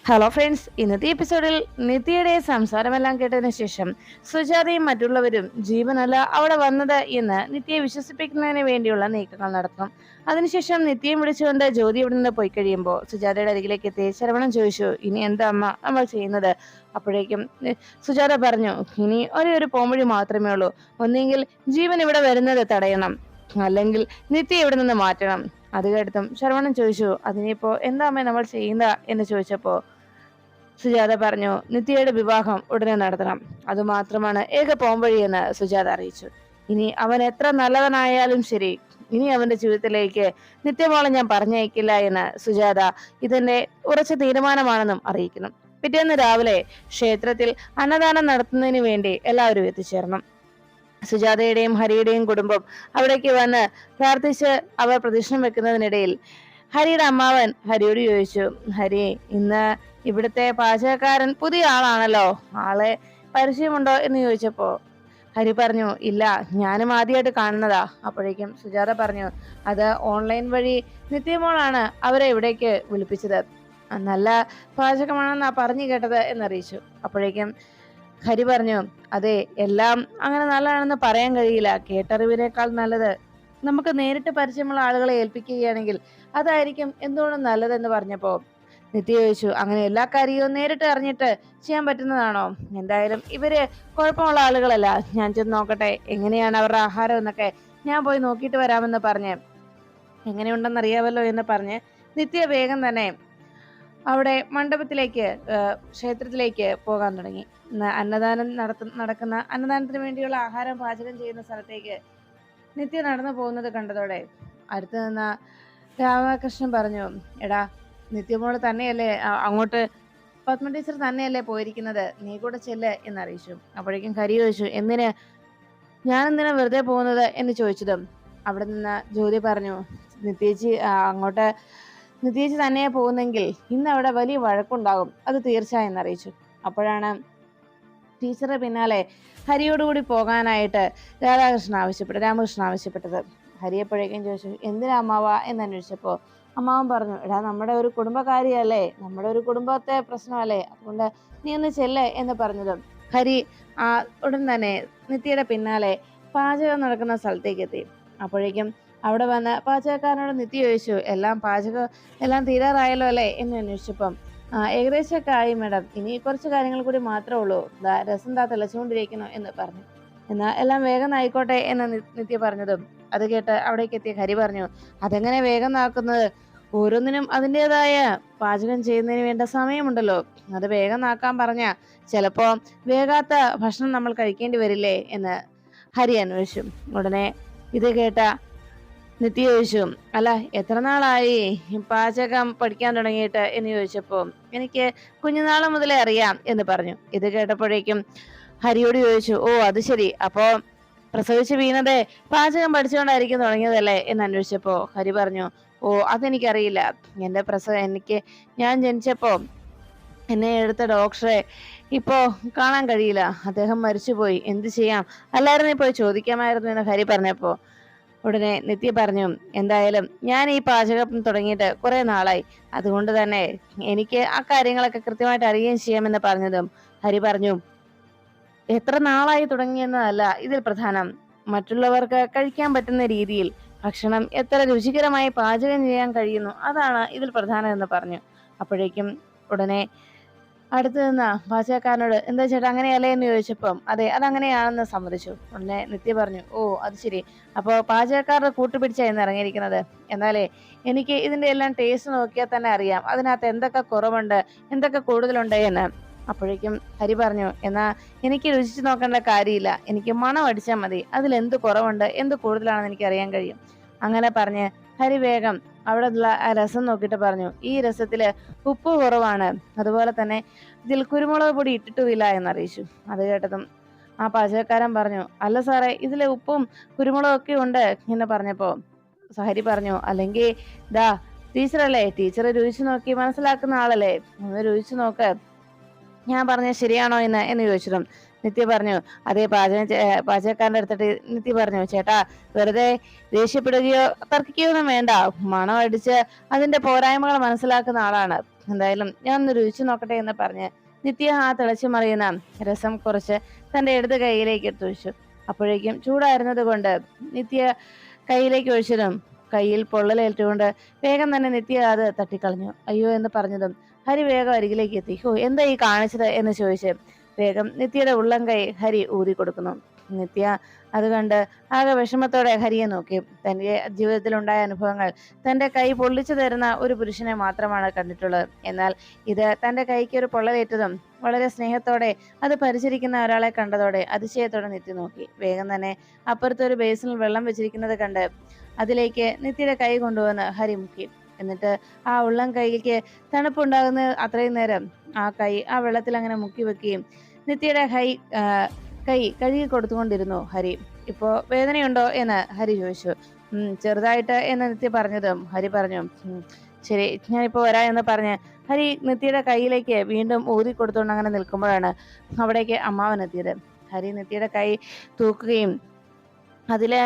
Hello friends, ഇന്നത്തെ എപ്പിസോഡിൽ നിത്യയുടെ സംസാരമെല്ലാം കേട്ടതിന് ശേഷം സുജാതയും മറ്റുള്ളവരും ജീവനല്ല അവിടെ വന്നത് എന്ന് നിത്യയെ വിശ്വസിപ്പിക്കുന്നതിന് വേണ്ടിയുള്ള നീക്കങ്ങൾ നടത്തണം. അതിനുശേഷം നിത്യയും വിളിച്ചുകൊണ്ട് ജ്യോതി ഇവിടെ നിന്ന് പോയി കഴിയുമ്പോൾ സുജാതയുടെ അരികിലേക്ക് എത്തി ശരവണൻ ചോദിച്ചു, ഇനി എന്താ അമ്മ നമ്മൾ ചെയ്യുന്നത്? അപ്പോഴേക്കും സുജാത പറഞ്ഞു, ഇനി ഒരേ ഒരു പോംവഴി മാത്രമേ ഉള്ളൂ. ഒന്നെങ്കിൽ ജീവൻ ഇവിടെ വരുന്നത് തടയണം, അല്ലെങ്കിൽ നിത്യ ഇവിടെ നിന്ന് മാറ്റണം. അത് കേട്ടതും ശരവണൻ ചോദിച്ചു, അതിനിപ്പോ എന്താ അമ്മ നമ്മൾ ചെയ്യുന്ന എന്ന് ചോദിച്ചപ്പോ സുജാത പറഞ്ഞു, നിത്യയുടെ വിവാഹം ഉടനെ നടത്തണം. അതുമാത്രമാണ് ഏക പോംവഴിയെന്ന് സുജാത അറിയിച്ചു. ഇനി അവൻ എത്ര നല്ലവനായാലും ശരി, ഇനി അവന്റെ ജീവിതത്തിലേക്ക് നിത്യമോളെ ഞാൻ പറഞ്ഞയക്കില്ല എന്ന് സുജാത ഇതിന്റെ ഉറച്ച തീരുമാനമാണെന്നും അറിയിക്കുന്നു. പിറ്റേന്ന് രാവിലെ ക്ഷേത്രത്തിൽ അന്നദാനം നടത്തുന്നതിന് വേണ്ടി എല്ലാവരും എത്തിച്ചേർന്നു. സുജാതയുടെയും ഹരിയുടെയും കുടുംബം അവിടേക്ക് വന്ന് പ്രാർത്ഥിച്ച് അവർ പ്രദക്ഷിണം വെക്കുന്നതിനിടയിൽ ഹരിയുടെ അമ്മാവൻ ഹരിയോട് ചോദിച്ചു, ഹരി, ഇന്ന് ഇവിടുത്തെ പാചകക്കാരൻ പുതിയ ആളാണല്ലോ, ആളെ പരിചയമുണ്ടോ എന്ന് ചോദിച്ചപ്പോ ഹരി പറഞ്ഞു, ഇല്ല, ഞാനും ആദ്യമായിട്ട് കാണുന്നതാ. അപ്പോഴേക്കും സുജാത പറഞ്ഞു, അത് ഓൺലൈൻ വഴി നിത്യമോളാണ് അവരെ ഇവിടേക്ക് വിളിപ്പിച്ചത്, നല്ല പാചകമാണെന്നാ പറഞ്ഞു കേട്ടത് എന്നറിയിച്ചു. അപ്പോഴേക്കും ഹരി പറഞ്ഞു, അതെ, എല്ലാം അങ്ങനെ നല്ലതാണെന്ന് പറയാൻ കഴിയില്ല. കേട്ടറിവിനേക്കാൾ നല്ലത് നമുക്ക് നേരിട്ട് പരിചയമുള്ള ആളുകളെ ഏൽപ്പിക്കുകയാണെങ്കിൽ അതായിരിക്കും എന്തുകൊണ്ടും നല്ലതെന്ന് പറഞ്ഞപ്പോ നിത്യ ചോദിച്ചു, അങ്ങനെ എല്ലാ കാര്യവും നേരിട്ട് അറിഞ്ഞിട്ട് ചെയ്യാൻ പറ്റുന്നതാണോ? എന്തായാലും ഇവര് കുഴപ്പമുള്ള ആളുകളല്ല, ഞാൻ ചെന്ന് നോക്കട്ടെ എങ്ങനെയാണ് അവരുടെ ആഹാരം എന്നൊക്കെ ഞാൻ പോയി നോക്കിയിട്ട് വരാമെന്ന് പറഞ്ഞ് എങ്ങനെയുണ്ടെന്ന് അറിയാമല്ലോ എന്ന് പറഞ്ഞ് നിത്യ വേഗം തന്നെ അവിടെ മണ്ഡപത്തിലേക്ക് ക്ഷേത്രത്തിലേക്ക് പോകാൻ തുടങ്ങി. അന്നദാനം നടക്കുന്ന അന്നദാനത്തിന് വേണ്ടിയുള്ള ആഹാരം പാചകം ചെയ്യുന്ന സ്ഥലത്തേക്ക് നിത്യ നടന്നു പോകുന്നത് കണ്ടതോടെ അടുത്ത് നിന്ന രാമകൃഷ്ണൻ പറഞ്ഞു, എടാ, നിത്യമോള് തന്നെയല്ലേ അങ്ങോട്ട്, പത്മ ടീച്ചർ തന്നെയല്ലേ പോയിരിക്കുന്നത്, നീ കൂടെ ചെല്ല് എന്നറിയിച്ചു. അപ്പോഴേക്കും ഹരി ചോദിച്ചു, ഞാൻ എന്തിനാ വെറുതെ പോകുന്നത് എന്ന് ചോദിച്ചതും അവിടെ നിന്ന് ജ്യോതി പറഞ്ഞു, അങ്ങോട്ട് നിത്യേച്ചി തന്നെ പോകുന്നെങ്കിൽ ഇന്ന് അവിടെ വലിയ വഴക്കുണ്ടാകും, അത് തീർച്ചയായും എന്നറിയിച്ചു. അപ്പോഴാണ് ടീച്ചറുടെ പിന്നാലെ ഹരിയോടുകൂടി പോകാനായിട്ട് രാമകൃഷ്ണൻ ആവശ്യപ്പെട്ടത്. ഹരി എപ്പോഴേക്കും ചോദിച്ചു, എന്തിനാ അമ്മാവ എന്ന് അന്വേഷിച്ചപ്പോ അമ്മാവൻ പറഞ്ഞു, എടാ, നമ്മുടെ ഒരു കുടുംബകാരിയല്ലേ, നമ്മുടെ ഒരു കുടുംബത്തെ പ്രശ്നമല്ലേ, അതുകൊണ്ട് നീ ഒന്ന് ചെല്ലേ എന്ന് പറഞ്ഞതും ഹരി ഉടൻ തന്നെ നിത്യയുടെ പിന്നാലെ പാചകം നടക്കുന്ന സ്ഥലത്തേക്ക് എത്തി. അപ്പോഴേക്കും അവിടെ വന്ന് പാചകക്കാരനോട് നിത്യ ചോദിച്ചു, എല്ലാം തീരാറായല്ലോ അല്ലേ എന്ന് അന്വേഷിച്ചപ്പം ഏകദേശമൊക്കെ ആയി മേഡം, ഇനി കുറച്ച് കാര്യങ്ങൾ കൂടി മാത്രമേ ഉള്ളൂ, രസം തിളച്ചുകൊണ്ടിരിക്കുന്നു എന്ന് പറഞ്ഞു. എന്നാൽ എല്ലാം വേഗം ആയിക്കോട്ടെ എന്ന് നിത്യ പറഞ്ഞതും അത് കേട്ട് അവിടേക്ക് എത്തിയ ഹരി പറഞ്ഞു, അതെങ്ങനെ വേഗം ആക്കുന്നത്? ഓരോന്നിനും അതിൻ്റെതായ പാചകം ചെയ്യുന്നതിന് വേണ്ട സമയമുണ്ടല്ലോ, അത് വേഗം ആക്കാൻ പറഞ്ഞ ചിലപ്പോ വേഗാത്ത ഭക്ഷണം നമ്മൾ കഴിക്കേണ്ടി വരില്ലേ എന്ന് ഹരി അന്വേഷിച്ചു. ഉടനെ ഇത് കേട്ട നിത്യ ചോദിച്ചു, അല്ല, എത്ര നാളായി പാചകം പഠിക്കാൻ തുടങ്ങിയിട്ട് എന്ന് ചോദിച്ചപ്പോ എനിക്ക് കുഞ്ഞുനാള് മുതലേ അറിയാം എന്ന് പറഞ്ഞു. ഇത് കേട്ടപ്പോഴേക്കും ഹരിയോട് ചോദിച്ചു, ഓ അത് ശരി, അപ്പോ പ്രസവിച്ച് വീണത് പാചകം പഠിച്ചുകൊണ്ടായിരിക്കും തുടങ്ങിയതല്ലേ എന്ന് അന്വേഷിച്ചപ്പോ ഹരി പറഞ്ഞു, ഓ അതെനിക്കറിയില്ല, ഞാൻ ജനിച്ചപ്പോ എന്നെ എടുത്ത ഡോക്ടറെ ഇപ്പോ കാണാൻ കഴിയില്ല, അദ്ദേഹം മരിച്ചുപോയി, എന്ത് ചെയ്യാം, അല്ലായിരുന്നു പോയി ചോദിക്കാമായിരുന്നു എന്ന് ഹരി പറഞ്ഞപ്പോ ഉടനെ നിത്യ പറഞ്ഞു, എന്തായാലും ഞാൻ ഈ പാചകം തുടങ്ങിയിട്ട് കുറെ നാളായി, അതുകൊണ്ട് തന്നെ എനിക്ക് ആ കാര്യങ്ങളൊക്കെ കൃത്യമായിട്ട് അറിയുകയും ചെയ്യാമെന്ന് പറഞ്ഞതും ഹരി പറഞ്ഞു, എത്ര നാളായി തുടങ്ങിയെന്നതല്ല ഇതിൽ പ്രധാനം, മറ്റുള്ളവർക്ക് കഴിക്കാൻ പറ്റുന്ന രീതിയിൽ ഭക്ഷണം എത്ര രുചികരമായി പാചകം ചെയ്യാൻ കഴിയുന്നു, അതാണ് ഇതിൽ പ്രധാനം എന്ന് പറഞ്ഞു. അപ്പോഴേക്കും ഉടനെ അടുത്ത് നിന്ന പാചകക്കാരനോട്, എന്താ ചേട്ടാ അങ്ങനെയല്ലേ എന്ന് ചോദിച്ചപ്പം അതെ, അതങ്ങനെയാണെന്ന് സമ്മതിച്ചു. ഉടനെ നിത്യ പറഞ്ഞു, ഓ അത് ശരി, അപ്പോൾ പാചകക്കാരുടെ കൂട്ടുപിടിച്ചായിരുന്നു ഇറങ്ങിയിരിക്കുന്നത്, എന്നാലേ എനിക്ക് ഇതിന്റെ എല്ലാം ടേസ്റ്റ് നോക്കിയാൽ തന്നെ അറിയാം അതിനകത്ത് എന്തൊക്കെ കുറവുണ്ട്, എന്തൊക്കെ കൂടുതലുണ്ട് എന്ന്. അപ്പോഴേക്കും ഹരി പറഞ്ഞു, എന്നാ എനിക്ക് രുചിച്ചു നോക്കേണ്ട കാര്യമില്ല, എനിക്ക് മണം അടിച്ചാൽ മതി, അതിൽ എന്ത് കുറവുണ്ട് എന്ത് കൂടുതലാണെന്ന് എനിക്ക് അറിയാൻ കഴിയും. അങ്ങനെ പറഞ്ഞ് ഹരി വേഗം അവിടെ ഉള്ള ആ രസം നോക്കിയിട്ട് പറഞ്ഞു, ഈ രസത്തില് ഉപ്പ് കുറവാണ്, അതുപോലെ തന്നെ ഇതിൽ കുരുമുളക് പൊടി ഇട്ടിട്ടുമില്ല എന്നറിയിച്ചു. അത് കേട്ടതും ആ പാചകക്കാരൻ പറഞ്ഞു, അല്ല സാറേ, ഇതിലെ ഉപ്പും കുരുമുളകും ഒക്കെ ഉണ്ട് എന്ന് പറഞ്ഞപ്പോ ഹരി പറഞ്ഞു, അല്ലെങ്കിൽ ടീച്ചറല്ലേ, ടീച്ചർ രുചിച്ചു നോക്കി മനസ്സിലാക്കുന്ന ആളല്ലേ, ഒന്ന് രുചിച്ചു നോക്ക്, ഞാൻ പറഞ്ഞത് ശരിയാണോ എന്ന് ചോദിച്ചതും നിത്യ പറഞ്ഞു, അതേ, പാചകക്കാരൻ്റെ അടുത്തിട്ട് നിത്യ പറഞ്ഞു, ചേട്ടാ, വെറുതെ ദേഷ്യപ്പെടുകയോ തർക്കിക്കുകയോ ഒന്നും വേണ്ട, മണം അടിച്ച് അതിന്റെ പോരായ്മകൾ മനസ്സിലാക്കുന്ന ആളാണ് എന്തായാലും ഞാൻ ഒന്ന് രുചിച്ചു നോക്കട്ടെ എന്ന് പറഞ്ഞ് നിത്യ ആ തിളച്ചു മറിയുന്ന രസം കുറച്ച് തന്റെ ഇടത് കൈയിലേക്ക് എടുത്തു വെച്ചു. അപ്പോഴേക്കും ചൂടായിരുന്നത് കൊണ്ട് നിത്യ കൈയിലേക്ക് ഒഴിച്ചതും കയ്യിൽ പൊള്ളലേറ്റുകൊണ്ട് വേഗം തന്നെ നിത്യ അത് തട്ടിക്കളഞ്ഞു. അയ്യോ എന്ന് പറഞ്ഞതും ഹരി വേഗം അരികിലേക്ക് എത്തി. ഓ, എന്താ ഈ കാണിച്ചത് എന്ന് ചോദിച്ച് വേഗം നിത്യയുടെ ഉള്ളം കൈ ഹരി ഊതി കൊടുക്കുന്നു. നിത്യ അത് കണ്ട് ആകെ വിഷമത്തോടെ ഹരിയെ നോക്കി. തന്റെ ജീവിതത്തിലുണ്ടായ അനുഭവങ്ങൾ തന്റെ കൈ പൊള്ളിച്ചു തരുന്ന ഒരു പുരുഷനെ മാത്രമാണ് കണ്ടിട്ടുള്ളത്. എന്നാൽ ഇത് തന്റെ കൈക്ക് ഒരു പൊള്ളലേറ്റതും വളരെ സ്നേഹത്തോടെ അത് പരിചരിക്കുന്ന ഒരാളെ കണ്ടതോടെ അതിശയത്തോടെ നിത്യ നോക്കി. വേഗം തന്നെ അപ്പുറത്തൊരു ബേസിനിൽ വെള്ളം വെച്ചിരിക്കുന്നത് കണ്ട് അതിലേക്ക് നിത്യയുടെ കൈ കൊണ്ടുവന്ന് ഹരി മുക്കി. എന്നിട്ട് ആ ഉള്ളം കൈക്ക് തണുപ്പുണ്ടാകുന്ന അത്രയും നേരം ആ കൈ ആ വെള്ളത്തിൽ അങ്ങനെ മുക്കി വെക്കുകയും നിത്യയുടെ കൈ കഴുകി കൊടുത്തുകൊണ്ടിരുന്നു ഹരി. ഇപ്പോ വേദനയുണ്ടോ എന്ന് ഹരി ചോദിച്ചു. ചെറുതായിട്ട് എന്ന് നിത്യ പറഞ്ഞതും ഹരി പറഞ്ഞു, ശരി, ഞാനിപ്പോ വരാ എന്ന് പറഞ്ഞ് ഹരി നിത്യയുടെ കൈയിലേക്ക് വീണ്ടും ഊതി കൊടുത്തുകൊണ്ട് അങ്ങനെ നിൽക്കുമ്പോഴാണ് അവിടേക്ക് അമ്മാവൻ എത്തിയത്. ഹരി നിത്യയുടെ കൈ തൂക്കുകയും അതിലെ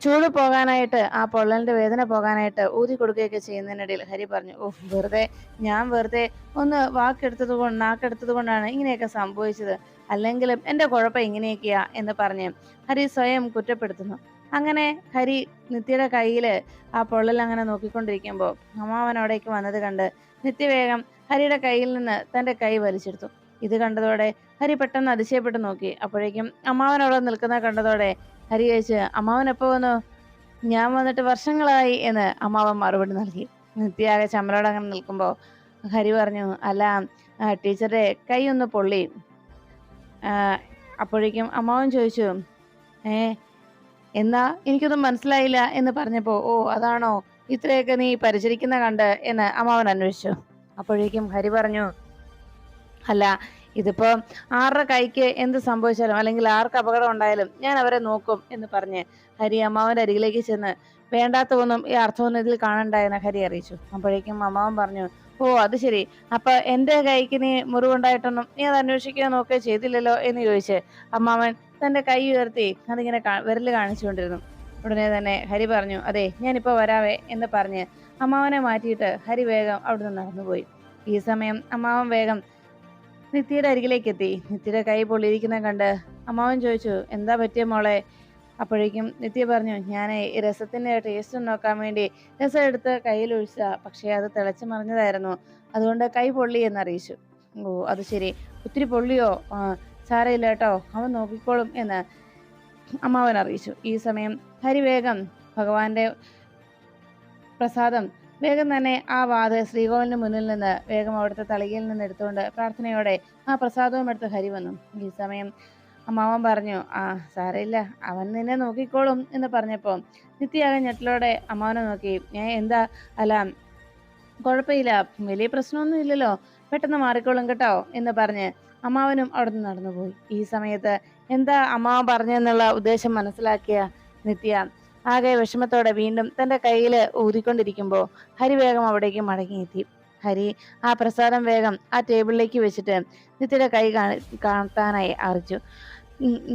ചൂട് പോകാനായിട്ട് ആ പൊള്ളലിന്റെ വേദന പോകാനായിട്ട് ഊതി കൊടുക്കുകയൊക്കെ ചെയ്യുന്നതിനിടയിൽ ഹരി പറഞ്ഞു, ഞാൻ വെറുതെ ഒന്ന് നാക്കെടുത്തത് കൊണ്ടാണ് ഇങ്ങനെയൊക്കെ സംഭവിച്ചത്. അല്ലെങ്കിലും എന്റെ കുഴപ്പം ഇങ്ങനെയൊക്കെയാ എന്ന് പറഞ്ഞ് ഹരി സ്വയം കുറ്റപ്പെടുത്തുന്നു. അങ്ങനെ ഹരി നിത്യയുടെ കയ്യില് ആ പൊള്ളൽ അങ്ങനെ നോക്കിക്കൊണ്ടിരിക്കുമ്പോൾ അമ്മാവൻ അവിടേക്ക് വന്നത് കണ്ട് നിത്യ വേഗം ഹരിയുടെ കയ്യിൽ നിന്ന് തന്റെ കൈ വലിച്ചെടുത്തു. ഇത് കണ്ടതോടെ ഹരി പെട്ടെന്ന് അതിശയപ്പെട്ട് നോക്കി. അപ്പോഴേക്കും അമ്മാവൻ അവിടെ നിൽക്കുന്നത് കണ്ടതോടെ ഹരി ചോദിച്ച്, അമ്മാവൻ എപ്പോ വന്നു? ഞാൻ വന്നിട്ട് വർഷങ്ങളായി എന്ന് അമ്മാവൻ മറുപടി നൽകി. നിത്യാകെ ചമ്മലോടെ അങ്ങനെ നിൽക്കുമ്പോ ഹരി പറഞ്ഞു, അല്ല, ടീച്ചറുടെ കൈ ഒന്ന് പൊള്ളി. അപ്പോഴേക്കും അമ്മാവൻ ചോദിച്ചു, എന്നാ എനിക്കൊന്നും മനസ്സിലായില്ല എന്ന് പറഞ്ഞപ്പോ, ഓ അതാണോ ഇത്രയൊക്കെ നീ പരിചരിക്കുന്ന കണ്ട് എന്ന് അമ്മാവൻ അന്വേഷിച്ചു. അപ്പോഴേക്കും ഹരി പറഞ്ഞു, അല്ല, ഇതിപ്പോ ആരുടെ കൈക്ക് എന്ത് സംഭവിച്ചാലും അല്ലെങ്കിൽ ആർക്ക് അപകടം ഉണ്ടായാലും ഞാൻ അവരെ നോക്കും എന്ന് പറഞ്ഞ് ഹരി അമ്മാവന്റെ അരികിലേക്ക് ചെന്ന് വേണ്ടാത്തതൊന്നും ഈ അർത്ഥമൊന്നും ഇതിൽ കാണണ്ടായെന്ന് ഹരി അറിയിച്ചു. അപ്പോഴേക്കും അമ്മാവൻ പറഞ്ഞു, ഓ അത് ശരി, അപ്പൊ എന്റെ കൈക്ക് നീ മുറിവുണ്ടായിട്ടൊന്നും നീ അത് അന്വേഷിക്കുകയോ നോക്കുകയോ ചെയ്തില്ലല്ലോ എന്ന് ചോദിച്ച് അമ്മാവൻ തന്റെ കൈ ഉയർത്തി അതിങ്ങനെ വിരല് കാണിച്ചുകൊണ്ടിരുന്നു. ഉടനെ തന്നെ ഹരി പറഞ്ഞു, അതെ, ഞാനിപ്പോ വരാവേ എന്ന് പറഞ്ഞ് അമ്മാവനെ മാറ്റിയിട്ട് ഹരി വേഗം അവിടുന്ന് നടന്നുപോയി. ഈ സമയം അമ്മാവൻ വേഗം നിത്യയുടെ അരികിലേക്ക് എത്തി. നിത്യയുടെ കൈ പൊള്ളിയിരിക്കുന്ന കണ്ട് അമ്മാവൻ ചോദിച്ചു, എന്താ പറ്റിയ മോളെ? അപ്പോഴേക്കും നിത്യ പറഞ്ഞു, ഞാൻ ഈ രസത്തിന്റെ ടേസ്റ്റ് നോക്കാൻ വേണ്ടി രസം എടുത്ത് കയ്യിൽ ഒഴിച്ച, പക്ഷെ അത് തിളച്ചു മറിഞ്ഞതായിരുന്നു, അതുകൊണ്ട് കൈ പൊള്ളി എന്നറിയിച്ചു. ഓ അത് ശരി, ഒത്തിരി പൊള്ളിയോ? സാരയില്ല കേട്ടോ, അവൻ നോക്കിക്കോളും എന്ന് അമ്മാവൻ അറിയിച്ചു. ഈ സമയം ഹരി വേഗം ഭഗവാന്റെ പ്രസാദം വേഗം തന്നെ ആ ശ്രീകോവിലിന് മുന്നിൽ നിന്ന് വേഗം അവിടുത്തെ തളികയിൽ നിന്ന് എടുത്തുകൊണ്ട് പ്രാർത്ഥനയോടെ ആ പ്രസാദവും എടുത്ത് ഹരി വന്നു. ഈ സമയം അമ്മാവൻ പറഞ്ഞു, സാരയില്ല, അവൻ നിന്നെ നോക്കിക്കോളും എന്ന് പറഞ്ഞപ്പോ നിത്യാകെ ഞെട്ടലോടെ അമ്മാവനെ നോക്കി. എന്താ? അല്ല, കുഴപ്പമില്ല, വലിയ പ്രശ്നമൊന്നും ഇല്ലല്ലോ, പെട്ടെന്ന് മാറിക്കോളും കേട്ടോ എന്ന് പറഞ്ഞ് അമ്മാവനും അവിടെ നിന്ന് നടന്നുപോയി. ഈ സമയത്ത് എന്താ അമ്മാവൻ പറഞ്ഞെന്നുള്ള ഉദ്ദേശം മനസ്സിലാക്കിയ നിത്യ ആകെ വിഷമത്തോടെ വീണ്ടും തന്റെ കയ്യിൽ ഊതിക്കൊണ്ടിരിക്കുമ്പോ ഹരി വേഗം അവിടേക്ക് മടങ്ങിയെത്തി. ഹരി ആ പ്രസാദം വേഗം ആ ടേബിളിലേക്ക് വെച്ചിട്ട് നിത്യയുടെ കൈ കാണാനായി അറിയിച്ചു.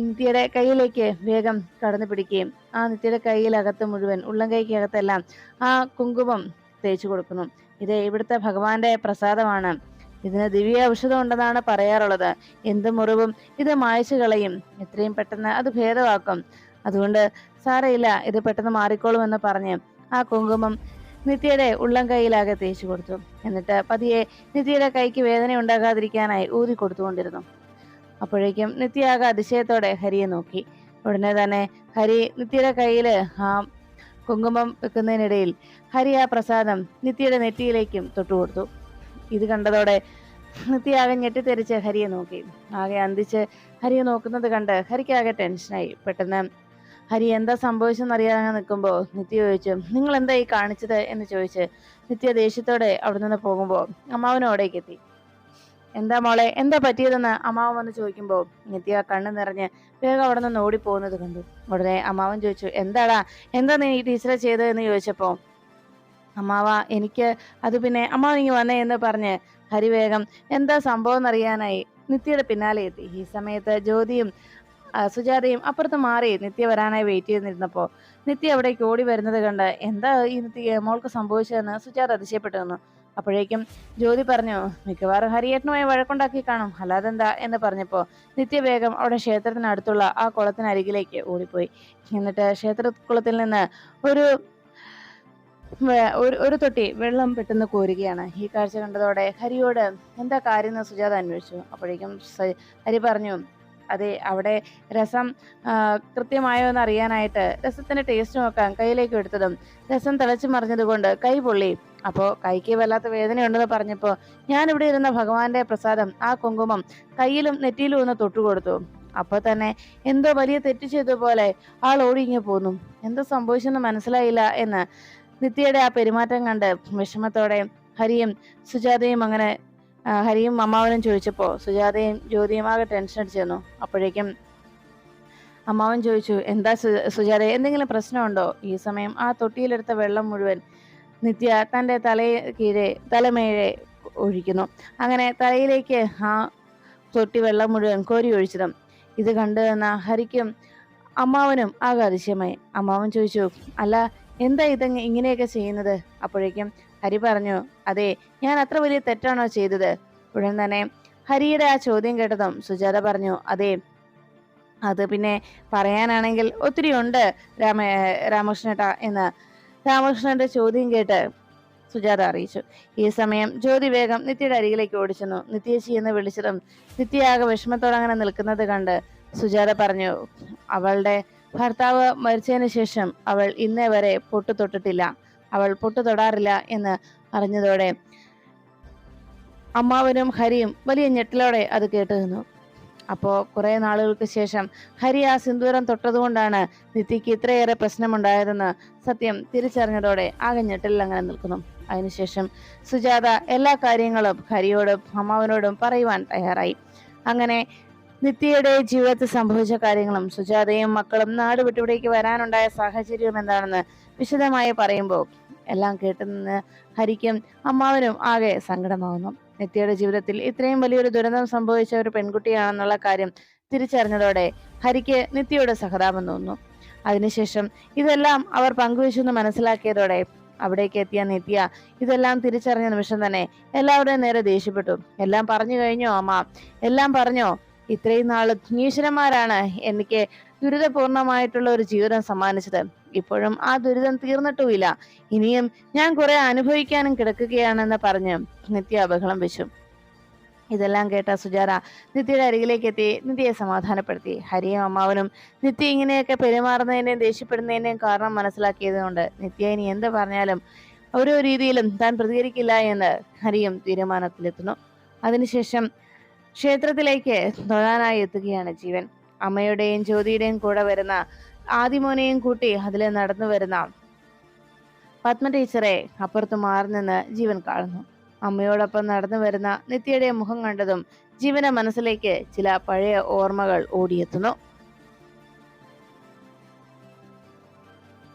നിത്യയുടെ കയ്യിലേക്ക് വേഗം കടന്നു പിടിക്കുകയും ആ നിത്യയുടെ കയ്യിലകത്ത് മുഴുവൻ ഉള്ളം കൈക്കകത്തെല്ലാം ആ കുങ്കുമം തേച്ചു കൊടുക്കുന്നു. ഇത് ഇവിടുത്തെ ഭഗവാന്റെ പ്രസാദമാണ്. ഇതിന് ദിവ്യ ഔഷധം ഉണ്ടെന്നാണ് പറയാറുള്ളത്. എന്ത് മുറിവും ഇത് മായ്ച്ചു കളയും, എത്രയും പെട്ടെന്ന് അത് ഭേദമാക്കും. അതുകൊണ്ട് സാരയില്ല, ഇത് പെട്ടെന്ന് മാറിക്കോളും എന്ന് പറഞ്ഞ് ആ കുങ്കുമം നിത്യയുടെ ഉള്ളം കൈയിലാകെ തേച്ചു കൊടുത്തു. എന്നിട്ട് പതിയെ നിത്യയുടെ കൈക്ക് വേദന ഉണ്ടാകാതിരിക്കാനായി ഊതി കൊടുത്തുകൊണ്ടിരുന്നു. അപ്പോഴേക്കും നിത്യ ആകെ അതിശയത്തോടെ ഹരിയെ നോക്കി. ഉടനെ തന്നെ ഹരി നിത്യയുടെ കയ്യില് ആ കുങ്കുമം വെക്കുന്നതിനിടയിൽ ഹരി ആ പ്രസാദം നിത്യയുടെ നെറ്റിയിലേക്കും തൊട്ടുകൊടുത്തു. ഇത് കണ്ടതോടെ നിത്യ ആകെ ഞെട്ടിത്തെറിച്ച് ഹരിയെ നോക്കി. ആകെ അന്തിച്ച് ഹരിയെ നോക്കുന്നത് കണ്ട് ഹരിക്ക് ആകെ ടെൻഷനായി. പെട്ടെന്ന് ഹരി എന്താ സംഭവിച്ചെന്നറിയാതെ നിൽക്കുമ്പോൾ നിത്യ ചോദിച്ചു, നിങ്ങൾ എന്താ ഈ കാണിച്ചത് എന്ന് ചോദിച്ച് നിത്യ ദേഷ്യത്തോടെ അവിടെ നിന്ന് പോകുമ്പോൾ അമ്മാവനും അവിടേക്ക് എത്തി. എന്താ മോളെ, എന്താ പറ്റിയതെന്ന് അമ്മാവൻ വന്ന് ചോദിക്കുമ്പോൾ നിത്യ കണ്ണു നിറഞ്ഞ് വേഗം അവിടെ നിന്ന് ഓടിപ്പോകുന്നത് കണ്ടു. ഉടനെ അമ്മാവൻ ചോദിച്ചു, എന്താ നീ ഈ ടീച്ചറെ ചെയ്തതെന്ന് ചോദിച്ചപ്പോ അമ്മാവ എനിക്ക് അത് പിന്നെ അമ്മാവൻ ഇങ്ങ് വന്നേ എന്ന് പറഞ്ഞ് ഹരി വേഗം എന്താ സംഭവം എന്നറിയാനായി നിത്യയുടെ പിന്നാലെ എത്തി. ഈ സമയത്ത് ജ്യോതിയും സുജാതയും അപ്പുറത്ത് മാറി നിത്യ വരാനായി വെയിറ്റ് ചെയ്തിരുന്നപ്പോ നിത്യ അവിടേക്ക് ഓടി വരുന്നത് കണ്ട് എന്താ ഈ നിത്യ മോൾക്ക് സംഭവിച്ചതെന്ന് സുജാത അതിശയപ്പെട്ടു നിന്നു. അപ്പോഴേക്കും ജ്യോതി പറഞ്ഞു, മിക്കവാറും ഹരിയേട്ടനുമായി വഴക്കുണ്ടാക്കി കാണും, അല്ലാതെന്താ എന്ന് പറഞ്ഞപ്പോൾ നിത്യ വേഗം അവിടെ ക്ഷേത്രത്തിനടുത്തുള്ള ആ കുളത്തിനരികിലേക്ക് ഓടിപ്പോയി. എന്നിട്ട് ക്ഷേത്രക്കുളത്തിൽ നിന്ന് ഒരു ഒരു തൊട്ടി വെള്ളം പെട്ടെന്ന് കോരുകയാണ്. ഈ കാഴ്ച കണ്ടതോടെ ഹരിയോട് എന്താ കാര്യം എന്ന് സുജാത അന്വേഷിച്ചു. അപ്പോഴേക്കും ഹരി പറഞ്ഞു, അതെ, അവിടെ രസം കൃത്യമായോ എന്ന് അറിയാനായിട്ട് രസത്തിന്റെ ടേസ്റ്റ് നോക്കാൻ കയ്യിലേക്ക് എടുത്തതും രസം തിളച്ചു മറിഞ്ഞതുകൊണ്ട് കൈ പൊള്ളി. അപ്പോൾ കൈക്ക് വല്ലാത്ത വേദനയുണ്ടെന്ന് പറഞ്ഞപ്പോൾ ഞാനിവിടെ ഇരുന്ന ഭഗവാന്റെ പ്രസാദം ആ കുങ്കുമം കയ്യിലും നെറ്റിയിലും ഒന്ന് തൊട്ടുകൊടുത്തു. അപ്പോൾ തന്നെ എന്തോ വലിയ തെറ്റ് ചെയ്തതുപോലെ ആൾ ഓടിയിങ്ങ് പോന്നു. എന്തോ സംഭവിച്ചെന്ന് മനസ്സിലായില്ല എന്ന് നിത്യയുടെ ആ പെരുമാറ്റം കണ്ട് വിഷമത്തോടെ ഹരിയും സുജാതയും അങ്ങനെ ഹരിയും അമ്മാവനും ചോദിച്ചപ്പോൾ സുജാതയും ജ്യോതിയും ആകെ ടെൻഷൻ അടിച്ചിരുന്നു. അപ്പോഴേക്കും അമ്മാവൻ ചോദിച്ചു, എന്താ സുജാത, എന്തെങ്കിലും പ്രശ്നമുണ്ടോ? ഈ സമയം ആ തൊട്ടിയിലെടുത്ത വെള്ളം മുഴുവൻ നിത്യ തൻ്റെ തലമേഴെ ഒഴിക്കുന്നു. അങ്ങനെ തലയിലേക്ക് ആ തൊട്ടി വെള്ളം മുഴുവൻ കോരി ഒഴിച്ചതും ഇത് കണ്ടു നിന്ന ഹരിക്കും അമ്മാവനും ആകെ അതിശയമായി. അമ്മാവൻ ചോദിച്ചു, അല്ല, എന്താ ഇങ്ങനെയൊക്കെ ചെയ്യുന്നത്? അപ്പോഴേക്കും ഹരി പറഞ്ഞു, അതെ, ഞാൻ അത്ര വലിയ തെറ്റാണോ ചെയ്തത്? ഉടൻ തന്നെ ഹരിയുടെ ആ ചോദ്യം കേട്ടതും സുജാത പറഞ്ഞു, അതെ, അത് പിന്നെ പറയാനാണെങ്കിൽ ഒത്തിരി ഉണ്ട് രാമകൃഷ്ണേട്ടാ എന്ന് രാമകൃഷ്ണന്റെ ചോദ്യം കേട്ട് സുജാത അറിയിച്ചു. ഈ സമയം ജ്യോതി വേഗം നിത്യയുടെ അരികിലേക്ക് ഓടിച്ചെന്നു. നിത്യേച്ചി എന്ന് വിളിച്ചതും നിത്യയാകെ വിഷമത്തോടെ അങ്ങനെ നിൽക്കുന്നത് കണ്ട് സുജാത പറഞ്ഞു, അവളുടെ ഭർത്താവ് മരിച്ചതിന് ശേഷം അവൾ ഇന്നേ വരെ പൊട്ടു തൊട്ടിട്ടില്ല, അവൾ പൊട്ടു തൊടാറില്ല എന്ന് അറിഞ്ഞതോടെ അമ്മാവനും ഹരിയും വലിയ ഞെട്ടലോടെ അത് കേട്ടു നിന്നു. അപ്പോ കുറെ നാളുകൾക്ക് ശേഷം ഹരി ആ സിന്ദൂരം തൊട്ടതുകൊണ്ടാണ് നിത്യക്ക് ഇത്രയേറെ പ്രശ്നമുണ്ടായതെന്ന് സത്യം തിരിച്ചറിഞ്ഞതോടെ ആകെ ഞെട്ടലിൽ അങ്ങനെ നിൽക്കുന്നു. അതിനുശേഷം സുജാത എല്ലാ കാര്യങ്ങളും ഹരിയോടും അമ്മാവനോടും പറയുവാൻ തയ്യാറായി. അങ്ങനെ നിത്യയുടെ ജീവിതത്തിൽ സംഭവിച്ച കാര്യങ്ങളും സുജാതയും മക്കളും നാട് വിട്ടിവിടേക്ക് വരാനുണ്ടായ സാഹചര്യവും എന്താണെന്ന് വിശദമായി പറയുമ്പോൾ എല്ലാം കേട്ടുനിന്ന് ഹരിക്കും അമ്മാവനും ആകെ സങ്കടമാവുന്നു. നിത്യയുടെ ജീവിതത്തിൽ ഇത്രയും വലിയൊരു ദുരന്തം സംഭവിച്ച ഒരു പെൺകുട്ടിയാണെന്നുള്ള കാര്യം തിരിച്ചറിഞ്ഞതോടെ ഹരിക്ക് നിത്യയോട് സഹതാപം തോന്നുന്നു. അതിനുശേഷം ഇതെല്ലാം അവർ പങ്കുവെച്ചെന്ന് മനസ്സിലാക്കിയതോടെ അവിടേക്ക് എത്തിയ നിത്യ ഇതെല്ലാം തിരിച്ചറിഞ്ഞ നിമിഷം തന്നെ എല്ലാവരുടെയും നേരെ ദേഷ്യപ്പെട്ടു. എല്ലാം പറഞ്ഞു കഴിഞ്ഞോ അമ്മ? എല്ലാം പറഞ്ഞോ? ഇത്രയും നാള് ഈശ്വരന്മാരാണ് എനിക്ക് ദുരിതപൂർണമായിട്ടുള്ള ഒരു ജീവിതം സമ്മാനിച്ചത്. ഇപ്പോഴും ആ ദുരിതം തീർന്നിട്ടുമില്ല. ഇനിയും ഞാൻ കുറെ അനുഭവിക്കാനും കിടക്കുകയാണെന്ന് പറഞ്ഞ് നിത്യ ബഹളം വെച്ചു. ഇതെല്ലാം കേട്ട സുജാത നിത്യയുടെ അരികിലേക്ക് എത്തി നിത്യയെ സമാധാനപ്പെടുത്തി. ഹരിയും അമ്മാവനും നിത്യ ഇങ്ങനെയൊക്കെ പെരുമാറുന്നതിന്റെയും ദേഷ്യപ്പെടുന്നതിന്റെയും കാരണം മനസ്സിലാക്കിയത് കൊണ്ട് നിത്യ ഇനി എന്ത് പറഞ്ഞാലും ഓരോ രീതിയിലും താൻ പ്രതികരിക്കില്ല എന്ന് ഹരിയും തീരുമാനത്തിലെത്തുന്നു. അതിനുശേഷം ക്ഷേത്രത്തിലേക്ക് തൊഴാനായി എത്തുകയാണ് ജീവൻ. അമ്മയുടെയും ജ്യോതിയുടെയും കൂടെ വരുന്ന ആദിമോനെയും കൂട്ടി അതിൽ നടന്നു വരുന്ന പത്മ ടീച്ചറെ അപ്പുറത്ത് മാറി നിന്ന് ജീവൻ കാണുന്നു. അമ്മയോടൊപ്പം നടന്നു വരുന്ന നിത്യയുടെ മുഖം കണ്ടതും ജീവന്റെ മനസ്സിലേക്ക് ചില പഴയ ഓർമ്മകൾ ഓടിയെത്തുന്നു.